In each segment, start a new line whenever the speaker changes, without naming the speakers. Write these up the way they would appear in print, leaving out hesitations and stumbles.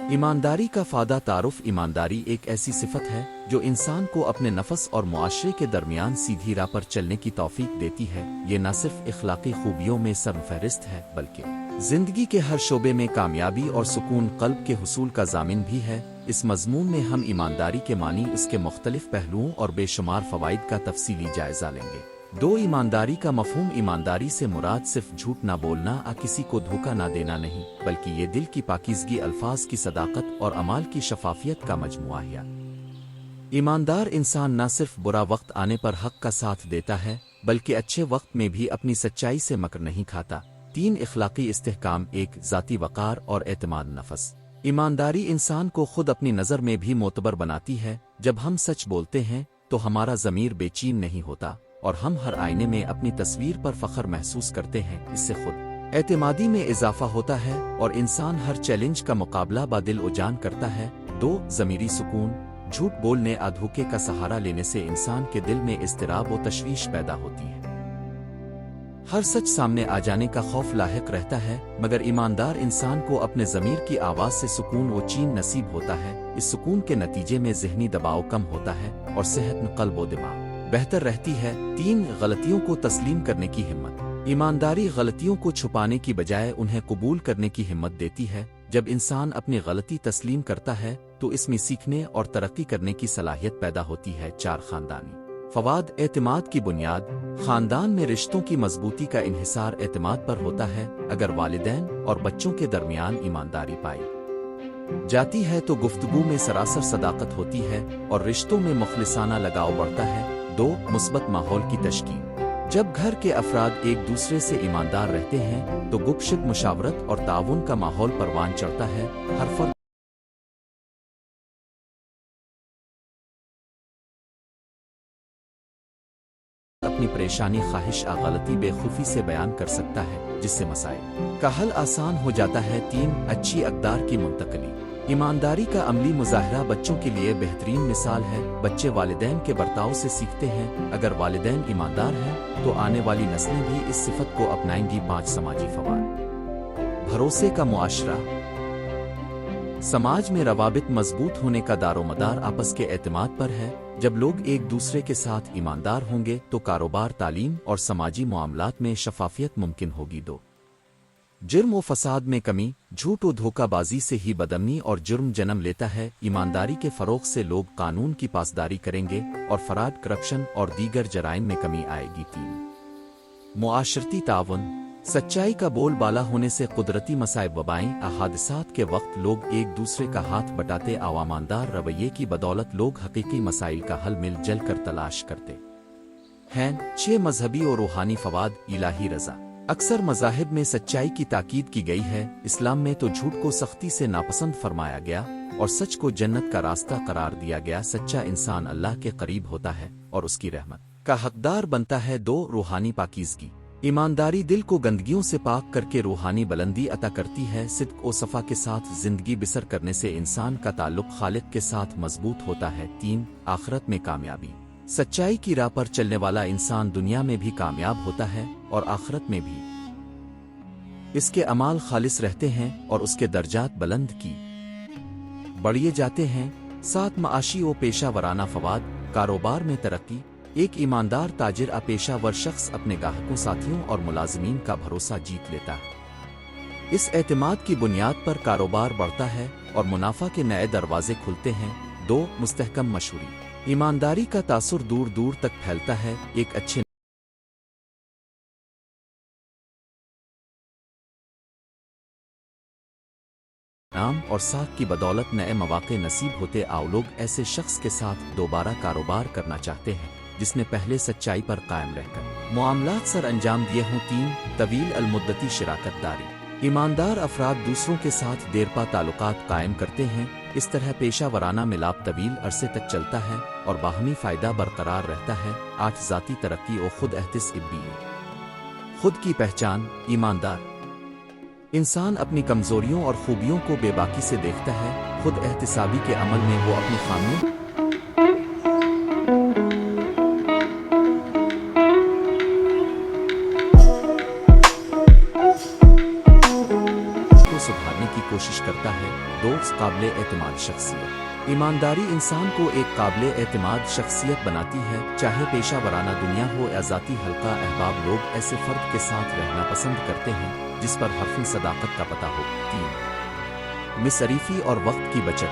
ایمانداری کا فائدہ تعارف ईमानदारी ایک ایسی صفت ہے جو انسان کو اپنے نفس اور معاشرے کے درمیان سیدھی راہ پر چلنے کی توفیق دیتی ہے۔ یہ نہ صرف اخلاقی خوبیوں میں سرفہرست ہے بلکہ زندگی کے ہر شعبے میں کامیابی اور سکون قلب کے حصول کا ضامن بھی ہے۔ اس مضمون میں ہم ایمانداری کے معنی، اس کے مختلف پہلوؤں اور بے شمار فوائد کا تفصیلی جائزہ لیں گے۔ ایمانداری کا مفہوم۔ ایمانداری سے مراد صرف جھوٹ نہ بولنا یا کسی کو دھوکہ نہ دینا نہیں، بلکہ یہ دل کی پاکیزگی، الفاظ کی صداقت اور اعمال کی شفافیت کا مجموعہ ہے۔ ایماندار انسان نہ صرف برا وقت آنے پر حق کا ساتھ دیتا ہے بلکہ اچھے وقت میں بھی اپنی سچائی سے مکر نہیں کھاتا۔ اخلاقی استحکام۔ ذاتی وقار اور اعتماد نفس۔ ایمانداری انسان کو خود اپنی نظر میں بھی معتبر بناتی ہے۔ جب ہم سچ بولتے ہیں تو ہمارا ضمیر بے چین نہیں ہوتا اور ہم ہر آئینے میں اپنی تصویر پر فخر محسوس کرتے ہیں۔ اس سے خود اعتمادی میں اضافہ ہوتا ہے اور انسان ہر چیلنج کا مقابلہ بادل و جان کرتا ہے۔ ضمیری سکون۔ جھوٹ بولنے یا دھوکے کا سہارا لینے سے انسان کے دل میں اضطراب و تشویش پیدا ہوتی ہے۔ ہر سچ سامنے آ جانے کا خوف لاحق رہتا ہے، مگر ایماندار انسان کو اپنے ضمیر کی آواز سے سکون و چین نصیب ہوتا ہے۔ اس سکون کے نتیجے میں ذہنی دباؤ کم ہوتا ہے اور صحت مند قلب و دماغ بہتر رہتی ہے۔ غلطیوں کو تسلیم کرنے کی ہمت۔ ایمانداری غلطیوں کو چھپانے کی بجائے انہیں قبول کرنے کی ہمت دیتی ہے۔ جب انسان اپنی غلطی تسلیم کرتا ہے تو اس میں سیکھنے اور ترقی کرنے کی صلاحیت پیدا ہوتی ہے۔ خاندانی فوائد۔ اعتماد کی بنیاد۔ خاندان میں رشتوں کی مضبوطی کا انحصار اعتماد پر ہوتا ہے۔ اگر والدین اور بچوں کے درمیان ایمانداری پائی جاتی ہے تو گفتگو میں سراسر صداقت ہوتی ہے اور رشتوں میں مخلصانہ لگاؤ بڑھتا ہے۔ مثبت ماحول کی تشکیل۔ جب گھر کے افراد ایک دوسرے سے ایماندار رہتے ہیں تو گپ شپ، مشاورت اور تعاون کا ماحول پروان چڑھتا ہے۔ ہر فرد اپنی پریشانی، خواہش یا غلطی بے خوفی سے بیان کر سکتا ہے، جس سے مسائل کا حل آسان ہو جاتا ہے۔ اچھی اقدار کی منتقلی۔ ایمانداری کا عملی مظاہرہ بچوں کے لیے بہترین مثال ہے۔ بچے والدین کے برتاؤ سے سیکھتے ہیں۔ اگر والدین ایماندار ہیں تو آنے والی نسلیں بھی اس صفت کو اپنائیں گی۔ سماجی فوائد۔ بھروسے کا معاشرہ۔ سماج میں روابط مضبوط ہونے کا دار و مدار آپس کے اعتماد پر ہے۔ جب لوگ ایک دوسرے کے ساتھ ایماندار ہوں گے تو کاروبار، تعلیم اور سماجی معاملات میں شفافیت ممکن ہوگی۔ جرم و فساد میں کمی۔ جھوٹ و دھوکہ بازی سے ہی بدامنی اور جرم جنم لیتا ہے۔ ایمانداری کے فروغ سے لوگ قانون کی پاسداری کریں گے اور فراڈ، کرپشن اور دیگر جرائم میں کمی آئے گی۔ معاشرتی تعاون۔ سچائی کا بول بالا ہونے سے قدرتی مصائب، وبائیں یا حادثات کے وقت لوگ ایک دوسرے کا ہاتھ بٹاتے۔ ایماندار رویے کی بدولت لوگ حقیقی مسائل کا حل مل جل کر تلاش کرتے ہیں۔ مذہبی اور روحانی فوائد۔ الہی رضا۔ اکثر مذاہب میں سچائی کی تاکید کی گئی ہے۔ اسلام میں تو جھوٹ کو سختی سے ناپسند فرمایا گیا اور سچ کو جنت کا راستہ قرار دیا گیا۔ سچا انسان اللہ کے قریب ہوتا ہے اور اس کی رحمت کا حقدار بنتا ہے۔ روحانی پاکیزگی۔ ایمانداری دل کو گندگیوں سے پاک کر کے روحانی بلندی عطا کرتی ہے۔ صدق و صفا کے ساتھ زندگی بسر کرنے سے انسان کا تعلق خالق کے ساتھ مضبوط ہوتا ہے۔ آخرت میں کامیابی۔ سچائی کی راہ پر چلنے والا انسان دنیا میں بھی کامیاب ہوتا ہے اور آخرت میں بھی اس کے اعمال خالص رہتے ہیں اور اس کے درجات بلند کی بڑھے جاتے ہیں۔ معاشی و پیشہ ورانہ فوائد۔ کاروبار میں ترقی۔ ایک ایماندار تاجر یا پیشہ ور شخص اپنے گاہکوں، ساتھیوں اور ملازمین کا بھروسہ جیت لیتا ہے۔ اس اعتماد کی بنیاد پر کاروبار بڑھتا ہے اور منافع کے نئے دروازے کھلتے ہیں۔ مستحکم مشہوری۔ ایمانداری کا تاثر دور دور تک پھیلتا ہے۔ ایک اچھے نام اور ساکھ کی بدولت نئے مواقع نصیب ہوتے۔ لوگ ایسے شخص کے ساتھ دوبارہ کاروبار کرنا چاہتے ہیں جس نے پہلے سچائی پر قائم رہ کر معاملات سر انجام دیے ہوں۔ طویل المدتی شراکت داری۔ ایماندار افراد دوسروں کے ساتھ دیرپا تعلقات قائم کرتے ہیں۔ اس طرح پیشہ ورانہ ملاپ طویل عرصے تک چلتا ہے اور باہمی فائدہ برقرار رہتا ہے۔ ذاتی ترقی و خود احتساب۔ خود کی پہچان۔ ایماندار इंसान अपनी कमजोरियों और खूबियों को बेबाकी से देखता है, खुद एहतिसाबी के अमल में वो अपनी खामियों को सुधारने की कोशिश करता है। दोस्त काबिल एतमाद शख्सियत। ईमानदारी इंसान को एक काबिल एतमाद शख्सियत बनाती है, चाहे पेशा वराना दुनिया हो या ज़ाती हल्का अहबाब। लोग ऐसे फ़र्द के साथ रहना पसंद करते हैं जिस पर हरफी सदाकत का पता हो। 3 मिसरीफी और वक्त की बचत।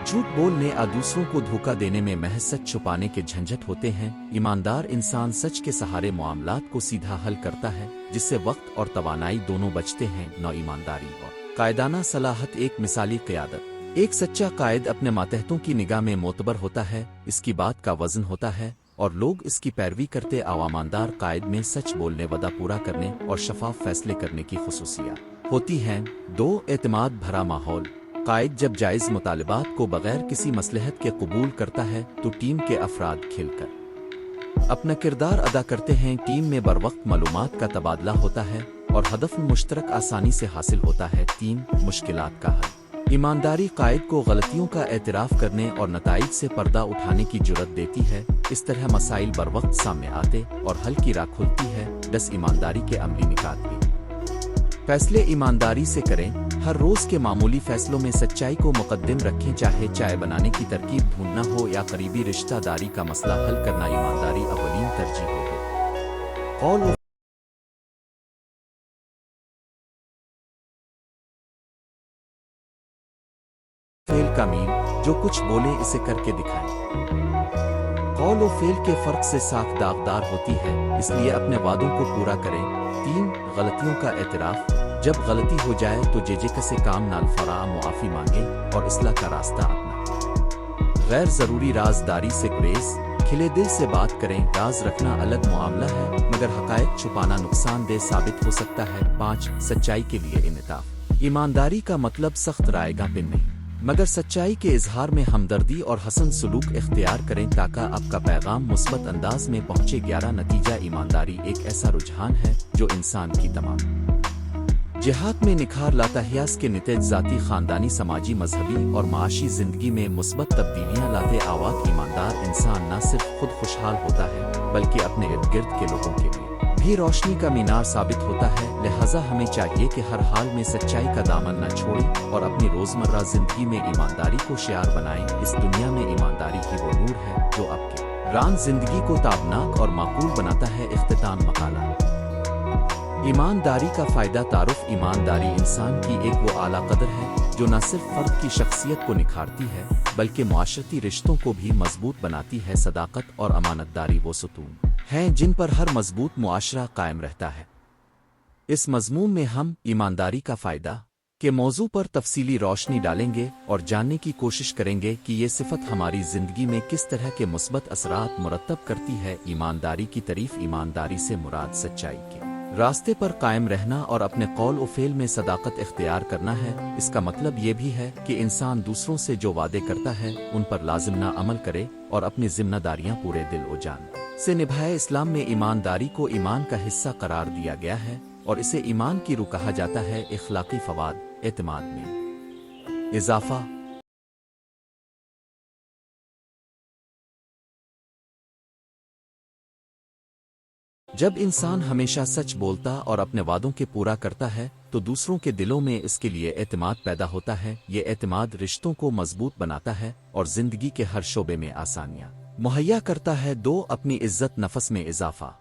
झूठ बोलने या दूसरों को धोखा देने में महज सच छुपाने के झंझट होते हैं। ईमानदार इंसान सच के सहारे मामलात को सीधा हल करता है, जिससे वक्त और तवानाई दोनों बचते हैं। 9 ईमानदारी और कायदाना सलाहत। एक मिसाली क़यादत। एक सच्चा कायद अपने मातहतों की निगाह में मोतबर होता है, इसकी बात का वजन होता है और लोग इसकी पैरवी करते। आवामानदार कायद में सच बोलने, वदा पूरा करने और शफाफ फैसले करने की खुसूसियात होती हैं। 2 एतमाद भरा माहौल। कायद जब जायज़ मुतालिबात को बगैर किसी मसलहत के कबूल करता है तो टीम के अफराद खिलकर अपना किरदार अदा करते हैं। टीम में बरवक्त मालूमात का तबादला होता है और हदफ मुश्तरक आसानी से हासिल होता है। 3 मुश्किलात का हल। ईमानदारी कायद को गलतियों का एतराफ़ करने और नताइज से पर्दा उठाने की जुर्रत देती है। इस तरह मसाइल बरवक्त सामने आते और हल की राह खुलती है। 10 ईमानदारी के अमली निकात। फैसले ईमानदारी से करें। हर रोज़ के मामूली फैसलों में सच्चाई को मुकद्दम रखें, चाहे चाय बनाने की तरकीब ढूंढना हो या करीबी रिश्तेदारी का मसला हल करना। ईमानदारी अव्वलीन तरजीह हो। कौल व फेल का मील। जो कुछ बोले इसे करके दिखाएं। कौल व फेल के फर्क से साख दागदार होती है, इसलिए अपने वादों को पूरा करें। 3 गलतियों का एतराफ़। जब गलती हो जाए तो जेजे से काम नाल फरा मुआफ़ी मांगे और इस्लाह का रास्ता अपना। गैर ज़रूरी राजदारी से गुरेज। खिले दिल से बात करें। राज रखना अलग मामला है, मगर हक़ाइक़ छुपाना नुकसानदेह साबित हो सकता है। 5 सच्चाई के लिए इंसाफ़। ईमानदारी का मतलब सख्त रायगा पिन नहीं, मगर सच्चाई के इजहार में हमदर्दी और हसन सलूक इख्तियार करें ताकि आपका पैगाम मुस्बत अंदाज में पहुँचे। 11 नतीजा। ईमानदारी एक ऐसा रुझान है जो इंसान की तमाम जिहात में निखार लाता है। इसके नतीजे ज़ाती, ख़ानदानी, समाजी, मजहबी और माशी ज़िंदगी में मुस्बत तब्दीलियाँ लाते। आवाज़। ईमानदार इंसान न सिर्फ खुद खुशहाल होता है बल्कि अपने इर्द गिर्द के लोगों के लिए भी रोशनी का मीनार साबित होता है। लिहाजा हमें चाहिए कि हर हाल में सच्चाई का दामन न छोड़ें और अपनी रोज़मर्रा ज़िंदगी में ईमानदारी को शियार बनाएं। इस दुनिया में ईमानदारी ही वो नूर है जो आपके रान ज़िंदगी को ताबनाक और माकूल बनाता है। इख्तिताम मकाला। ईमानदारी का फ़ायदा तारुफ। ईमानदारी इंसान की एक वो आला कदर है जो न सिर्फ फ़र्द की शख्सियत को निखारती है बल्कि मुआशरती रिश्तों को भी मजबूत बनाती है। सदाकत और अमानतदारी वो सुतून हैं जिन पर हर मजबूत मुआशरा कायम रहता है। इस मज़मून में हम ईमानदारी का फ़ायदा के मौजू पर तफसीली रोशनी डालेंगे और जानने की कोशिश करेंगे कि ये सिफत हमारी ज़िंदगी में किस तरह के मुस्बत असरात मुरतब करती है। ईमानदारी की तारीफ़। ईमानदारी से मुराद सच्चाई के रास्ते पर कायम रहना और अपने कौल और फेल में सदाकत इख्तियार करना है। इसका मतलब ये भी है कि इंसान दूसरों से जो वादे करता है उन पर लाजिम अमल करे और अपनी जिम्मेदारियां पूरे दिल और जान से निभाए। इस्लाम में ईमानदारी को ईमान का हिस्सा करार दिया गया है और इसे ईमान की रूह कहा जाता है। इखलाकी फवाद। एतमाद में इजाफा। जब इंसान हमेशा सच बोलता और अपने वादों के पूरा करता है तो दूसरों के दिलों में इसके लिए एतमाद पैदा होता है। ये एतमाद रिश्तों को मजबूत बनाता है और जिंदगी के हर शोबे में आसानियां मुहैया करता है। 2 अपनी इज्जत नफस में इजाफा।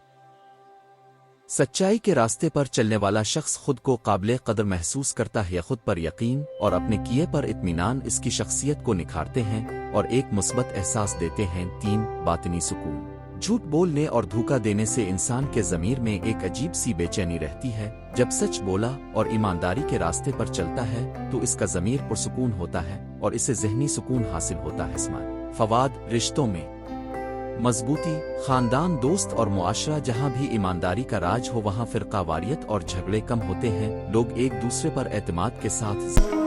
सच्चाई के रास्ते पर चलने वाला शख्स खुद को काबिल कदर महसूस करता है। खुद पर यकीन और अपने किए पर इत्मीनान इसकी शख्सियत को निखारते हैं और एक मुस्बत एहसास देते हैं। 3 बातिनी सुकून। झूठ बोलने और धोखा देने से इंसान के ज़मीर में एक अजीब सी बेचैनी रहती है। जब सच बोला और ईमानदारी के रास्ते पर चलता है तो इसका ज़मीर पुरसुकून होता है और इसे ज़हनी सुकून हासिल होता है। इस्मात फवाद। रिश्तों में मजबूती। ख़ानदान, दोस्त और मुआशरा जहाँ भी ईमानदारी का राज हो वहाँ फ़िरक़ावारियत और झगड़े कम होते हैं। लोग एक दूसरे पर एतमाद के साथ